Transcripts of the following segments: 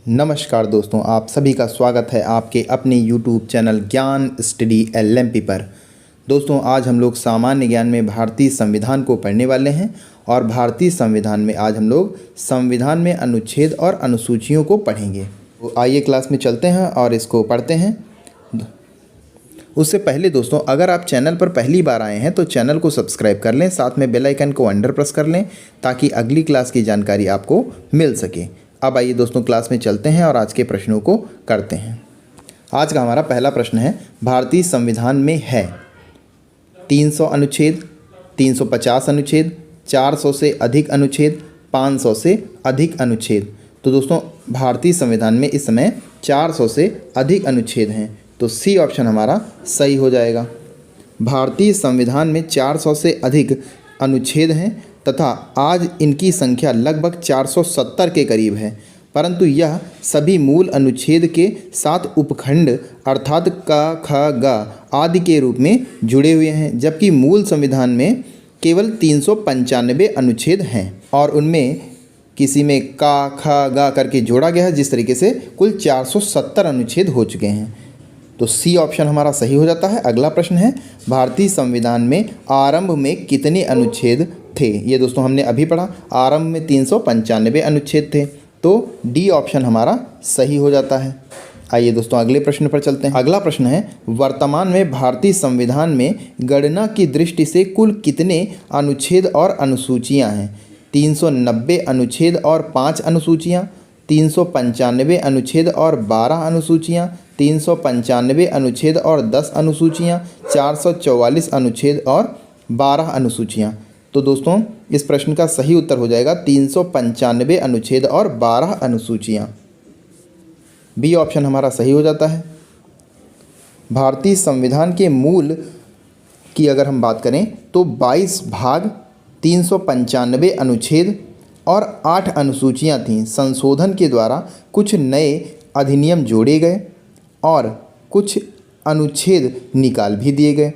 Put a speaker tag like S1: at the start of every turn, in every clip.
S1: नमस्कार दोस्तों, आप सभी का स्वागत है आपके अपने YouTube चैनल ज्ञान स्टडी LMP पर। दोस्तों, आज हम लोग सामान्य ज्ञान में भारतीय संविधान को पढ़ने वाले हैं और भारतीय संविधान में आज हम लोग संविधान में अनुच्छेद और अनुसूचियों को पढ़ेंगे। तो आइए क्लास में चलते हैं और इसको पढ़ते हैं। उससे पहले दोस्तों, अगर आप चैनल पर पहली बार आए हैं तो चैनल को सब्सक्राइब कर लें, साथ में बेल आइकन को अंडर प्रेस कर लें ताकि अगली क्लास की जानकारी आपको मिल सके। अब आइए दोस्तों क्लास में चलते हैं और आज के प्रश्नों को करते हैं। आज का हमारा पहला प्रश्न है, भारतीय संविधान में है 300 अनुच्छेद, 350 अनुच्छेद, 400 से अधिक अनुच्छेद, 500 से अधिक अनुच्छेद। तो दोस्तों, भारतीय संविधान में इस समय 400 से अधिक अनुच्छेद हैं, तो सी ऑप्शन हमारा सही हो जाएगा। भारतीय संविधान में 400 से अधिक अनुच्छेद हैं तथा आज इनकी संख्या लगभग 470 के करीब है, परंतु यह सभी मूल अनुच्छेद के 7 उपखंड अर्थात क, ख, ग आदि के रूप में जुड़े हुए हैं, जबकि मूल संविधान में केवल 395 अनुच्छेद हैं और उनमें किसी में क, ख, ग करके जोड़ा गया है, जिस तरीके से कुल 470 अनुच्छेद हो चुके हैं। तो सी ऑप्शन हमारा सही हो जाता है। अगला प्रश्न है, भारतीय संविधान में आरंभ में कितने अनुच्छेद थे? ये दोस्तों हमने अभी पढ़ा, आरंभ में 395 अनुच्छेद थे, तो डी ऑप्शन हमारा सही हो जाता है। आइए दोस्तों अगले प्रश्न पर चलते हैं। अगला प्रश्न है, वर्तमान में भारतीय संविधान में गणना की दृष्टि से कुल कितने अनुच्छेद और अनुसूचियां हैं? 390 अनुच्छेद और 5 अनुसूचियां, 395 अनुच्छेद और 12 अनुसूचियां, 395 अनुच्छेद और 10 अनुसूचियां, 444 अनुच्छेद और 12 अनुसूचियां। तो दोस्तों, इस प्रश्न का सही उत्तर हो जाएगा 395 अनुच्छेद और 12 अनुसूचियां। बी ऑप्शन हमारा सही हो जाता है। भारतीय संविधान के मूल की अगर हम बात करें तो 22 भाग, 395 अनुच्छेद और 8 अनुसूचियां थीं। संशोधन के द्वारा कुछ नए अधिनियम जोड़े गए और कुछ अनुच्छेद निकाल भी दिए गए।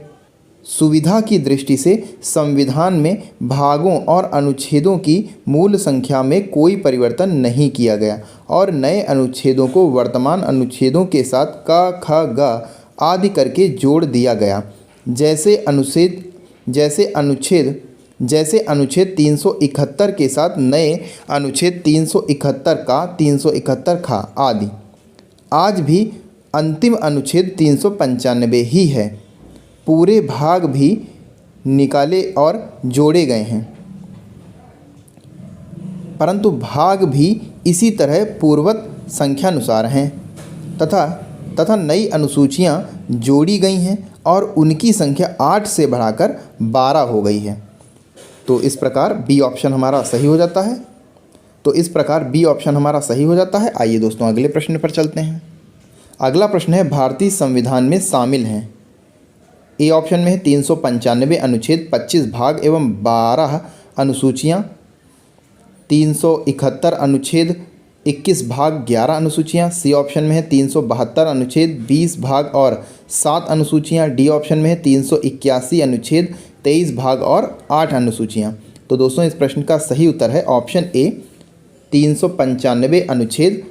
S1: सुविधा की दृष्टि से संविधान में भागों और अनुच्छेदों की मूल संख्या में कोई परिवर्तन नहीं किया गया और नए अनुच्छेदों को वर्तमान अनुच्छेदों के साथ क, ख, ग आदि करके जोड़ दिया गया। जैसे अनुच्छेद 371 के साथ नए अनुच्छेद 371 का, 371 खा आदि। आज भी अंतिम अनुच्छेद 395 ही है। पूरे भाग भी निकाले और जोड़े गए हैं, परंतु भाग भी इसी तरह पूर्ववत संख्यानुसार हैं तथा नई अनुसूचियां जोड़ी गई हैं और उनकी संख्या 8 से बढ़ाकर 12 हो गई है। तो इस प्रकार बी ऑप्शन हमारा सही हो जाता है। आइए दोस्तों अगले प्रश्न पर चलते हैं। अगला प्रश्न है, भारतीय संविधान में शामिल हैं। ए ऑप्शन में है 395 अनुच्छेद, 25 भाग एवं 12 अनुसूचियां, 371 अनुच्छेद, 21 भाग, 11 अनुसूचियां। सी ऑप्शन में है 372 अनुच्छेद, 20 भाग और 7 अनुसूचियां। डी ऑप्शन में है 381 अनुच्छेद, 23 भाग और 8 अनुसूचियां। तो दोस्तों, इस प्रश्न का सही उत्तर है ऑप्शन ए, 395 अनुच्छेद,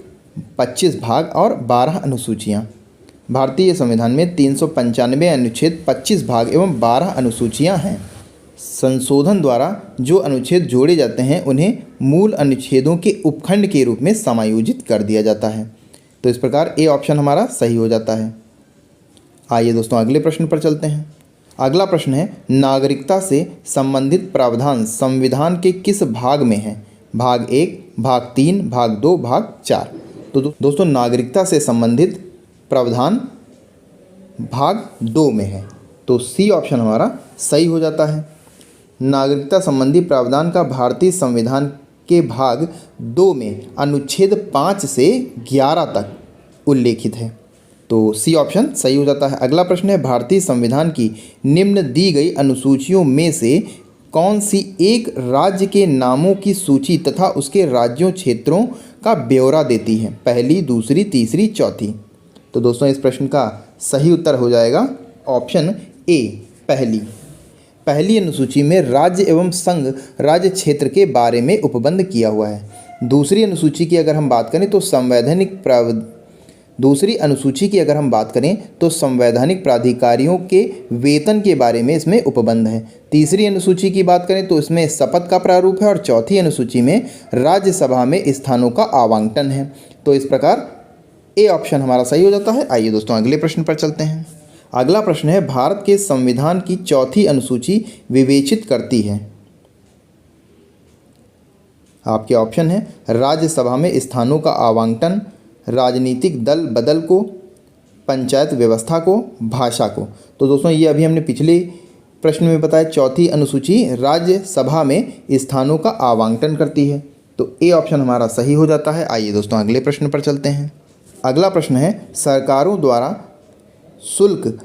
S1: 25 भाग और 12 अनुसूचियां। भारतीय संविधान में 395 अनुच्छेद, 25 भाग एवं 12 अनुसूचियां हैं। संशोधन द्वारा जो अनुच्छेद जोड़े जाते हैं उन्हें मूल अनुच्छेदों के उपखंड के रूप में समायोजित कर दिया जाता है। तो इस प्रकार ए ऑप्शन हमारा सही हो जाता है। आइए दोस्तों अगले प्रश्न पर चलते हैं। अगला प्रश्न है, नागरिकता से संबंधित प्रावधान संविधान के किस भाग में है? भाग 1, भाग 3, भाग 2, भाग 4। तो दोस्तों, नागरिकता से संबंधित प्रावधान भाग 2 में है, तो सी ऑप्शन हमारा सही हो जाता है। नागरिकता संबंधी प्रावधान का भारतीय संविधान के भाग 2 में अनुच्छेद 5 से 11 तक उल्लेखित है, तो सी ऑप्शन सही हो जाता है। अगला प्रश्न है, भारतीय संविधान की निम्न दी गई अनुसूचियों में से कौन सी एक राज्य के नामों की सूची तथा उसके राज्यों क्षेत्रों का ब्यौरा देती है? पहली, दूसरी, तीसरी, चौथी। तो दोस्तों, इस प्रश्न का सही उत्तर हो जाएगा ऑप्शन ए, पहली अनुसूची में राज्य एवं संघ राज्य क्षेत्र के बारे में उपबंध किया हुआ है, दूसरी अनुसूची की अगर हम बात करें तो संवैधानिक प्राधिकारियों के वेतन के बारे में इसमें उपबंध है। तीसरी अनुसूची की बात करें तो इसमें शपथ का प्रारूप है और चौथी अनुसूची में राज्यसभा में स्थानों का आवंटन है। तो इस प्रकार ए ऑप्शन हमारा सही हो जाता है। आइए दोस्तों अगले प्रश्न पर चलते हैं। अगला प्रश्न है, भारत के संविधान की चौथी अनुसूची विवेचित करती है। आपके ऑप्शन है राज्यसभा में स्थानों का आवंटन, राजनीतिक दल बदल को, पंचायत व्यवस्था को, भाषा को। तो दोस्तों ये अभी हमने पिछले प्रश्न में बताया, चौथी अनुसूची राज्यसभा में स्थानों का आवंटन करती है। तो ए ऑप्शन हमारा सही हो जाता है। आइए दोस्तों अगले प्रश्न पर चलते हैं। अगला प्रश्न है, सरकारों द्वारा शुल्क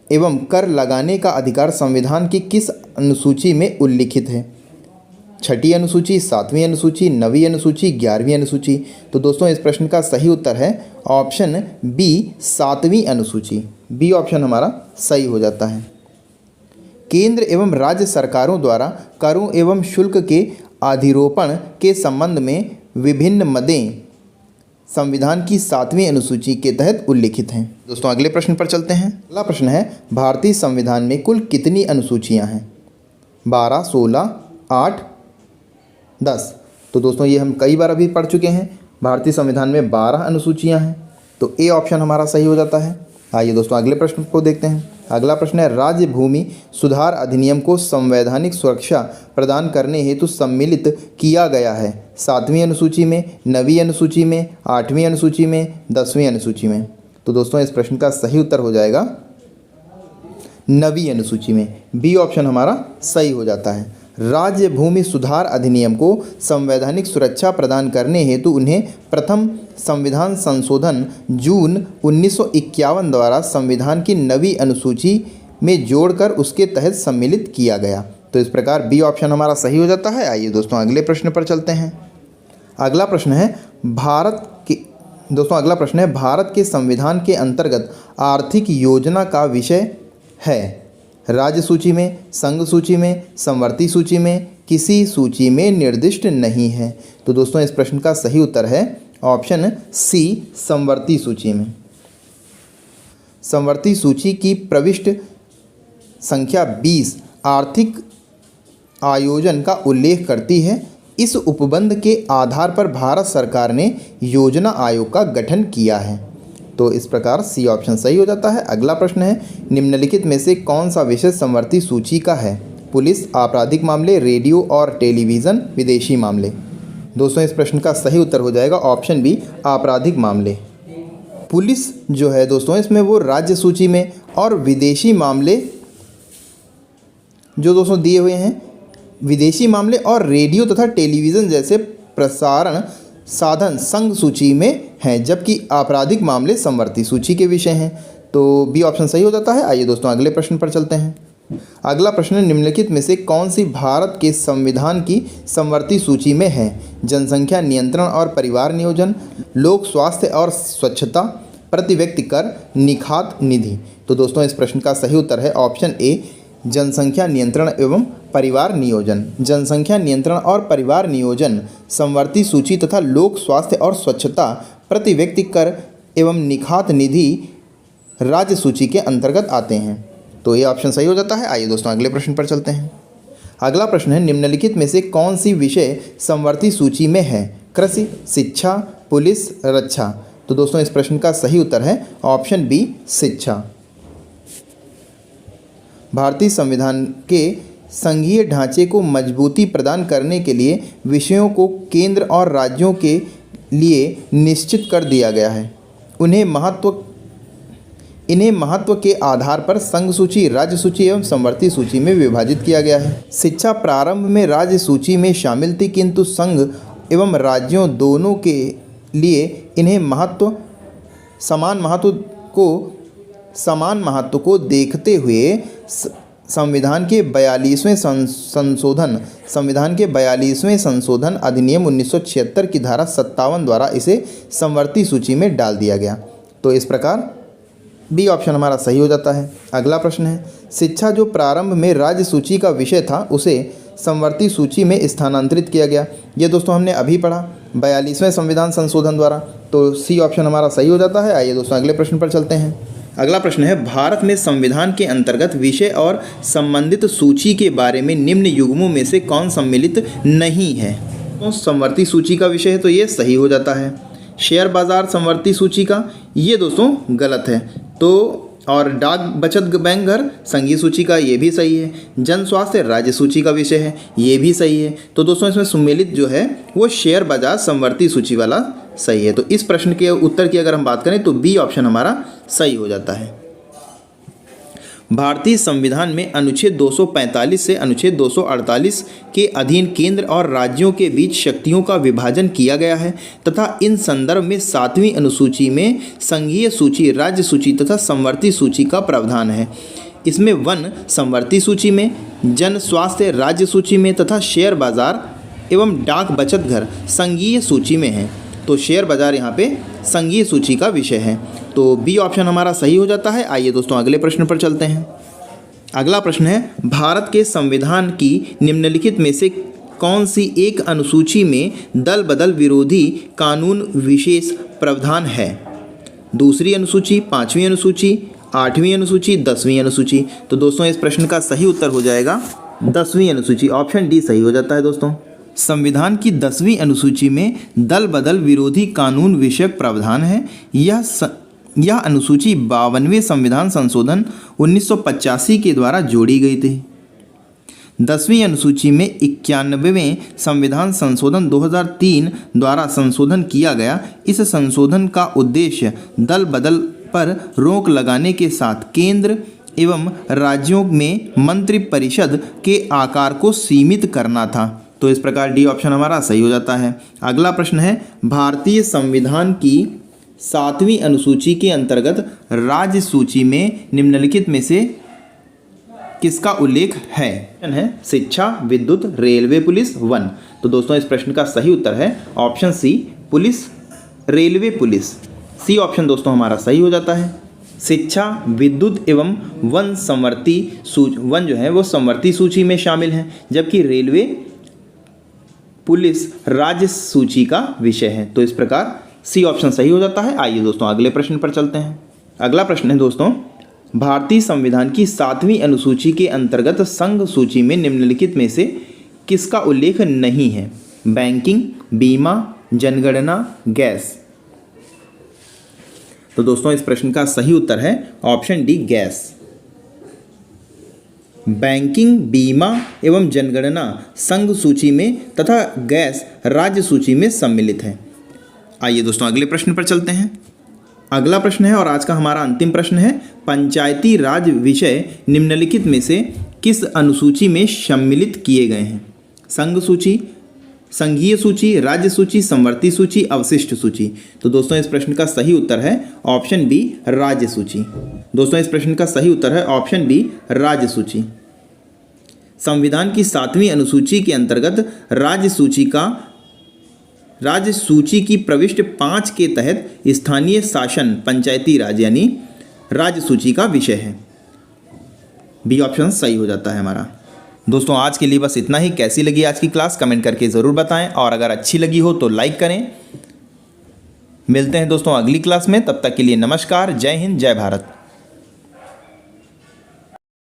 S1: एवं कर लगाने का अधिकार संविधान की किस अनुसूची में उल्लिखित है? छठी अनुसूची, सातवीं अनुसूची, नवीं अनुसूची, 11वीं अनुसूची। तो दोस्तों इस प्रश्न का सही उत्तर है ऑप्शन बी, सातवीं अनुसूची। बी ऑप्शन हमारा सही हो जाता है। केंद्र एवं राज्य सरकारों द्वारा करों एवं शुल्क के अधिरोपण के संबंध में विभिन्न मदें संविधान की सातवीं अनुसूची के तहत उल्लिखित हैं। दोस्तों अगले प्रश्न पर चलते हैं। अगला प्रश्न है, भारतीय संविधान में कुल कितनी अनुसूचियां हैं? 12, 16, 8, 10। तो दोस्तों ये हम कई बार अभी पढ़ चुके हैं। भारतीय संविधान में 12 अनुसूचियां हैं। तो ए ऑप्शन हमारा सही हो जाता है। आइए दोस्तों अगले प्रश्न को देखते हैं। अगला प्रश्न है, राज्य भूमि सुधार अधिनियम को संवैधानिक सुरक्षा प्रदान करने हेतु सम्मिलित किया गया है। 7वीं अनुसूची में, 9वीं अनुसूची में, 8वीं अनुसूची में, 10वीं अनुसूची में। तो दोस्तों इस प्रश्न का सही उत्तर हो जाएगा 9वीं अनुसूची में। बी ऑप्शन हमारा सही हो जाता है। राज्य भूमि सुधार अधिनियम को संवैधानिक सुरक्षा प्रदान करने हेतु उन्हें प्रथम संविधान संशोधन जून 1951 द्वारा संविधान की 9वीं अनुसूची में जोड़कर उसके तहत सम्मिलित किया गया। तो इस प्रकार बी ऑप्शन हमारा सही हो जाता है। आइए दोस्तों अगले प्रश्न पर चलते हैं। अगला प्रश्न है, भारत के संविधान के अंतर्गत आर्थिक योजना का विषय है। राज्य सूची में, संघ सूची में, समवर्ती सूची में, किसी सूची में निर्दिष्ट नहीं है। तो दोस्तों इस प्रश्न का सही उत्तर है ऑप्शन सी, समवर्ती सूची में। समवर्ती सूची की प्रविष्ट संख्या 20 आर्थिक आयोजन का उल्लेख करती है। इस उपबंध के आधार पर भारत सरकार ने योजना आयोग का गठन किया है। तो इस प्रकार सी ऑप्शन सही हो जाता है। अगला प्रश्न है, निम्नलिखित में से कौन सा विषय समवर्ती सूची का है? पुलिस, आपराधिक मामले, रेडियो और टेलीविज़न, विदेशी मामले। दोस्तों इस प्रश्न का सही उत्तर हो जाएगा ऑप्शन बी, आपराधिक मामले। पुलिस जो है दोस्तों इसमें वो राज्य सूची में, और विदेशी मामले जो दोस्तों दिए हुए हैं, विदेशी मामले और रेडियो तथा टेलीविज़न जैसे प्रसारण साधन संघ सूची में हैं, जबकि आपराधिक मामले समवर्ती सूची के विषय हैं। तो बी ऑप्शन सही हो जाता है। आइए दोस्तों अगले प्रश्न पर चलते हैं। अगला प्रश्न, निम्नलिखित में से कौन सी भारत के संविधान की समवर्ती सूची में है? जनसंख्या नियंत्रण और परिवार नियोजन, लोक स्वास्थ्य और स्वच्छता, प्रति व्यक्ति कर, निखात निधि। तो दोस्तों इस प्रश्न का सही उत्तर है ऑप्शन ए, जनसंख्या नियंत्रण एवं परिवार नियोजन। जनसंख्या नियंत्रण और परिवार नियोजन समवर्ती सूची तथा लोक स्वास्थ्य और स्वच्छता, प्रति व्यक्ति कर एवं निखात निधि राज्य सूची के अंतर्गत आते हैं। तो ये ऑप्शन सही हो जाता है। आइए दोस्तों अगले प्रश्न पर चलते हैं। अगला प्रश्न है, निम्नलिखित में से कौन सी विषय समवर्ती सूची में है? कृषि, शिक्षा, पुलिस, रक्षा। तो दोस्तों इस प्रश्न का सही उत्तर है ऑप्शन बी, शिक्षा। भारतीय संविधान के संघीय ढांचे को मजबूती प्रदान करने के लिए विषयों को केंद्र और राज्यों के लिए निश्चित कर दिया गया है। इन्हें महत्व के आधार पर संघ सूची, राज्य सूची एवं समवर्ती सूची में विभाजित किया गया है। शिक्षा प्रारंभ में राज्य सूची में शामिल थी, किंतु संघ एवं राज्यों दोनों के लिए इन्हें समान महत्व को देखते हुए संविधान के 42वें संशोधन अधिनियम 1976 की धारा 57 द्वारा इसे समवर्ती सूची में डाल दिया गया। तो इस प्रकार बी ऑप्शन हमारा सही हो जाता है। अगला प्रश्न है, शिक्षा जो प्रारंभ में राज्य सूची का विषय था उसे समवर्ती सूची में स्थानांतरित किया गया। ये दोस्तों हमने अभी पढ़ा। 42वें संविधान संशोधन द्वारा। तो सी ऑप्शन हमारा सही हो जाता है। आइए दोस्तों अगले प्रश्न पर चलते हैं। अगला प्रश्न है, भारत में संविधान के अंतर्गत विषय और संबंधित सूची के बारे में निम्न युग्मों में से कौन सम्मिलित नहीं है? तो समवर्ती सूची का विषय है तो ये सही हो जाता है। शेयर बाजार समवर्ती सूची का ये दोस्तों गलत है। तो और डाक बचत बैंक घर संघीय सूची का ये भी सही है। जन स्वास्थ्य राज्य सूची का विषय है, ये भी सही है। तो दोस्तों इसमें सम्मिलित जो है वो शेयर बाजार समवर्ती सूची वाला सही है। तो इस प्रश्न के उत्तर की अगर हम बात करें तो बी ऑप्शन हमारा सही हो जाता है। भारतीय संविधान में अनुच्छेद 245 से अनुच्छेद 248 के अधीन केंद्र और राज्यों के बीच शक्तियों का विभाजन किया गया है तथा इन संदर्भ में 7वीं अनुसूची में संघीय सूची, राज्य सूची तथा समवर्ती सूची का प्रावधान है। इसमें वन समवर्ती सूची में, जन स्वास्थ्य राज्य सूची में तथा शेयर बाजार एवं डाक बचत घर संघीय सूची में है। तो शेयर बाजार यहाँ पे संघीय सूची का विषय है। तो बी ऑप्शन हमारा सही हो जाता है। आइए दोस्तों अगले प्रश्न पर चलते हैं। अगला प्रश्न है, भारत के संविधान की निम्नलिखित में से कौन सी एक अनुसूची में दल बदल विरोधी कानून विशेष प्रावधान है? दूसरी अनुसूची, 5वीं अनुसूची, 8वीं अनुसूची, 10वीं अनुसूची। तो दोस्तों इस प्रश्न का सही उत्तर हो जाएगा 10वीं अनुसूची। ऑप्शन डी सही हो जाता है। दोस्तों संविधान की 10वीं अनुसूची में दल बदल विरोधी कानून विषयक प्रावधान है। यह अनुसूची 52वें संविधान संशोधन 1985 के द्वारा जोड़ी गई थी। 10वीं अनुसूची में 91वें संविधान संशोधन 2003 द्वारा संशोधन किया गया। इस संशोधन का उद्देश्य दल बदल पर रोक लगाने के साथ केंद्र एवं राज्यों में मंत्रिपरिषद के आकार को सीमित करना था। तो इस प्रकार डी ऑप्शन हमारा सही हो जाता है। अगला प्रश्न है, भारतीय संविधान की 7वीं अनुसूची के अंतर्गत राज्य सूची में निम्नलिखित में से किसका उल्लेख है? शिक्षा, विद्युत, रेलवे, पुलिस, वन। तो दोस्तों इस प्रश्न का सही उत्तर है option C, police, railway, police. C option दोस्तों हमारा सही हो जाता है। शिक्षा, विद्युत एवं वन समवर्ती सूची, वन जो है वो समवर्ती सूची में शामिल है, जबकि रेलवे, पुलिस राज्य सूची का विषय है। तो इस प्रकार सी ऑप्शन सही हो जाता है। आइए दोस्तों अगले प्रश्न पर चलते हैं। अगला प्रश्न है दोस्तों, भारतीय संविधान की 7वीं अनुसूची के अंतर्गत संघ सूची में निम्नलिखित में से किसका उल्लेख नहीं है? बैंकिंग, बीमा, जनगणना, गैस। तो दोस्तों इस प्रश्न का सही उत्तर है ऑप्शन डी, गैस। बैंकिंग, बीमा एवं जनगणना संघ सूची में तथा गैस राज्य सूची में सम्मिलित है। आइए दोस्तों अगले प्रश्न पर चलते हैं। अगला प्रश्न है और आज का हमारा अंतिम प्रश्न है, पंचायती राज विषय निम्नलिखित में से किस अनुसूची में सम्मिलित किए गए हैं? संघ सूची, संघीय सूची, राज्य सूची, समवर्ती सूची, अवशिष्ट सूची। तो दोस्तों इस प्रश्न का सही उत्तर है ऑप्शन बी, राज्य सूची। दोस्तों इस प्रश्न का सही उत्तर है ऑप्शन बी, राज्य सूची। संविधान की 7वीं अनुसूची के अंतर्गत राज्य सूची की प्रविष्ट 5 के तहत स्थानीय शासन पंचायती राज यानी राज्य सूची का विषय है। बी ऑप्शन सही हो जाता है हमारा। दोस्तों आज के लिए बस इतना ही। कैसी लगी आज की क्लास कमेंट करके ज़रूर बताएं और अगर अच्छी लगी हो तो लाइक करें। मिलते हैं दोस्तों अगली क्लास में, तब तक के लिए नमस्कार, जय हिंद, जय भारत।